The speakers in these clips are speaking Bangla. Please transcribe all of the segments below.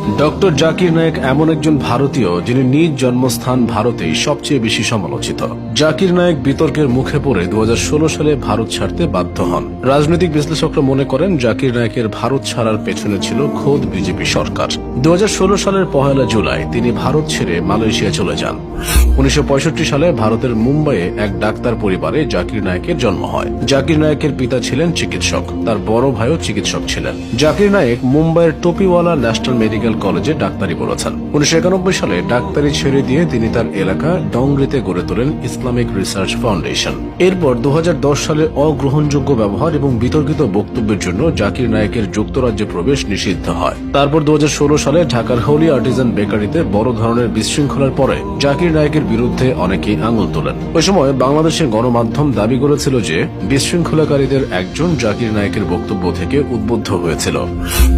ডক্টর জাকির নায়েক এমন একজন ভারতীয় যিনি নিজ জন্মস্থান ভারতেই সবচেয়ে বেশি সমালোচিত। জাকির নায়েক বিতর্কের মুখে পড়ে 2016 সালে ভারত ছাড়তে বাধ্য হন। রাজনৈতিক বিশ্লেষকরা মনে করেন জাকির নায়েকের ভারত ছাড়ার পেছনে ছিল খোদ বিজেপি সরকার। 2016 সালের 1 জুলাই তিনি ভারত ছেড়ে মালয়েশিয়া চলে যান। 1965 সালে ভারতের মুম্বাইয়ে এক ডাক্তার পরিবারে জাকির নায়েকের জন্ম হয়। জাকির নায়েকের পিতা ছিলেন চিকিৎসক, তার বড় ভাইও চিকিৎসক ছিলেন। জাকির নায়েক মুম্বাইয়ের টোপিওয়ালা ন্যাশনাল মেডিকেল কলেজে ডাক্তারি পড়েছেন। 1991 সালে ডাক্তারি ছেড়ে দিয়ে তিনি তার এলাকা ডংরিতে গড়ে তোলেন ইসলামিক রিসার্চ ফাউন্ডেশন। এরপর 2010 সালে অগ্রহণযোগ্য ব্যবহার এবং বিতর্কিত বক্তব্যের জন্য জাকির নায়েকের যুক্তরাজ্যে প্রবেশ নিষিদ্ধ হয়। তারপর 2016 সালে ঢাকার হোলি আর্টিজান বেকারিতে বড় ধরনের বিশৃঙ্খলার পরে জাকির নায়েকের বিরুদ্ধে অনেকেই আঙুল তোলেন। ওই সময় বাংলাদেশের গণমাধ্যম দাবি করেছিল যে বিশৃঙ্খলাকারীদের একজন জাকির নায়েকের বক্তব্য থেকে উদ্বুদ্ধ হয়েছিল।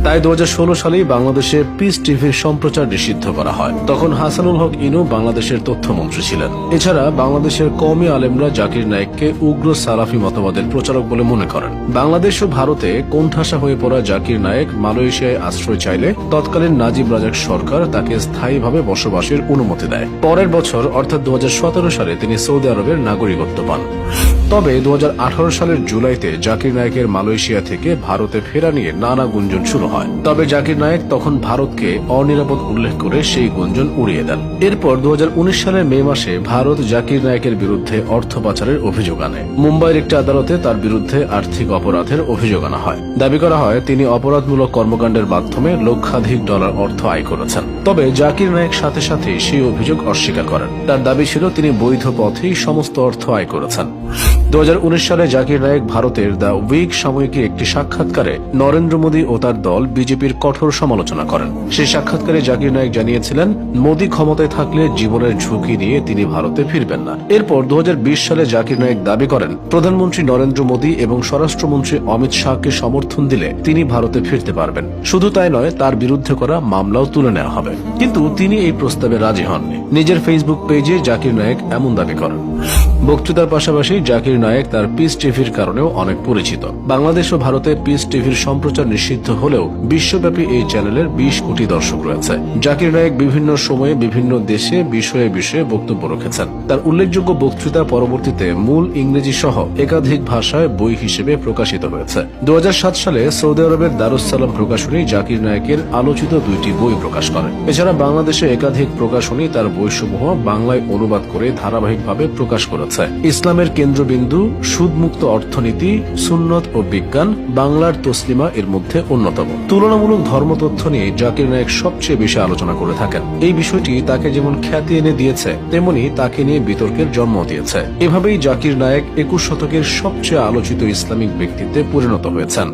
তাই 2016 সালেই বাংলাদেশে পিস টিভির সম্প্রচার নিষিদ্ধ করা হয়। তখন হাসানুল হক ইনু বাংলাদেশের তথ্যমন্ত্রী ছিলেন। এছাড়া বাংলাদেশের কওমি আলেমরা জাকির নায়েককে উগ্র সালাফি মতবাদের প্রচারক বলে মনে করেন। বাংলাদেশ ও ভারতে কোণঠাসা হয়ে পড়া জাকির নায়েক মালয়েশিয়ায় আশ্রয় চাইলে তৎকালীন নাজিব রাজাক সরকার তাকে স্থায়ীভাবে বসবাসের অনুমতি দেয়। পরের বছর অর্থাৎ 2017 সালে তিনি সৌদি আরবের নাগরিকত্ব পান। তবে 2018 সালের জুলাইতে জাকির নায়েকের মালয়েশিয়া থেকে ভারতে ফেরা নিয়ে নানা গুঞ্জন শুরু হয়। তবে জাকির নায়েক তখন ভারতকে অনিরাপদ উল্লেখ করে সেই গুঞ্জন উড়িয়ে দেন। এরপর 2019 সালের মে মাসে ভারত জাকির নায়েকের বিরুদ্ধে অর্থ পাচারের অভিযোগ আনে। মুম্বাইয়ের একটি আদালতে তার বিরুদ্ধে আর্থিক অপরাধের অভিযোগ আনা হয়। দাবি করা হয় তিনি অপরাধমূলক কর্মকাণ্ডের মাধ্যমে লক্ষাধিক ডলার অর্থ আয় করেছেন। তবে জাকির নায়েক সাথে সাথে সেই অভিযোগ অস্বীকার করেন। তার দাবি ছিল তিনি বৈধ পথেই সমস্ত অর্থ আয় করেছেন। 2019 সালে জাকির নায়েক ভারতের দ্য উইক সাময়িকীর একটি সাক্ষাৎকারে নরেন্দ্র মোদী ও তার দল বিজেপির কঠোর সমালোচনা করেন। সেই সাক্ষাৎকারে জাকির নায়েক জানিয়েছিলেন মোদী ক্ষমতায় থাকলে জীবনের ঝুঁকি নিয়ে তিনি ভারতে ফিরবেন না। এরপর 2020 সালে জাকির নায়েক দাবি করেন প্রধানমন্ত্রী নরেন্দ্র মোদী এবং স্বরাষ্ট্রমন্ত্রী অমিত শাহকে সমর্থন দিলে তিনি ভারতে ফিরতে পারবেন। শুধু তাই নয়, তার বিরুদ্ধে করা মামলাও তুলে নেওয়া হবে। কিন্তু তিনি এই প্রস্তাবে রাজি হননি। নিজের ফেসবুক পেজে জাকির নায়েক এমন দাবি করেন। বক্তৃতার পাশাপাশি জাকির নায়েক তার পিস টিভির কারণেও অনেক পরিচিত। বাংলাদেশ ও ভারতে পিস টিভির সম্প্রচার নিষিদ্ধ হলেও বিশ্বব্যাপী এই চ্যানেলের 20 কোটি দর্শক রয়েছে। জাকির নায়েক বিভিন্ন সময়ে বিভিন্ন দেশে বিষয়ে বিষয়ে বক্তব্য রেখেছেন। তার উল্লেখযোগ্য বক্তৃতা পরবর্তীতে মূল ইংরেজি সহ একাধিক ভাষায় বই হিসেবে প্রকাশিত হয়েছে। 2007 সালে সৌদি আরবের দারুস সালাম প্রকাশনী জাকির নায়েকের আলোচিত 2টি বই প্রকাশ করে। এছাড়া বাংলাদেশে একাধিক প্রকাশনী তার বইসমূহ বাংলায় অনুবাদ করে ধারাবাহিকভাবে প্রকাশ করেছে। ইসলামের কেন্দ্রবিন্দু, সুদমুক্ত অর্থনীতি, সুন্নত ও বিজ্ঞান, বাংলার তসলিমা এর মধ্যে অন্যতম। তুলনামূলক ধর্মতথ্য নিয়ে জাকির নায়েক সবচেয়ে বেশি আলোচনা করে থাকেন। এই বিষয়টি তাকে যেমন খ্যাতি এনে দিয়েছে, তেমনি তাকে নিয়ে বিতর্কের জন্ম দিয়েছে। এভাবেই জাকির নায়েক 21 শতকের সবচেয়ে আলোচিত ইসলামিক ব্যক্তিত্বে পরিণত হয়েছেন।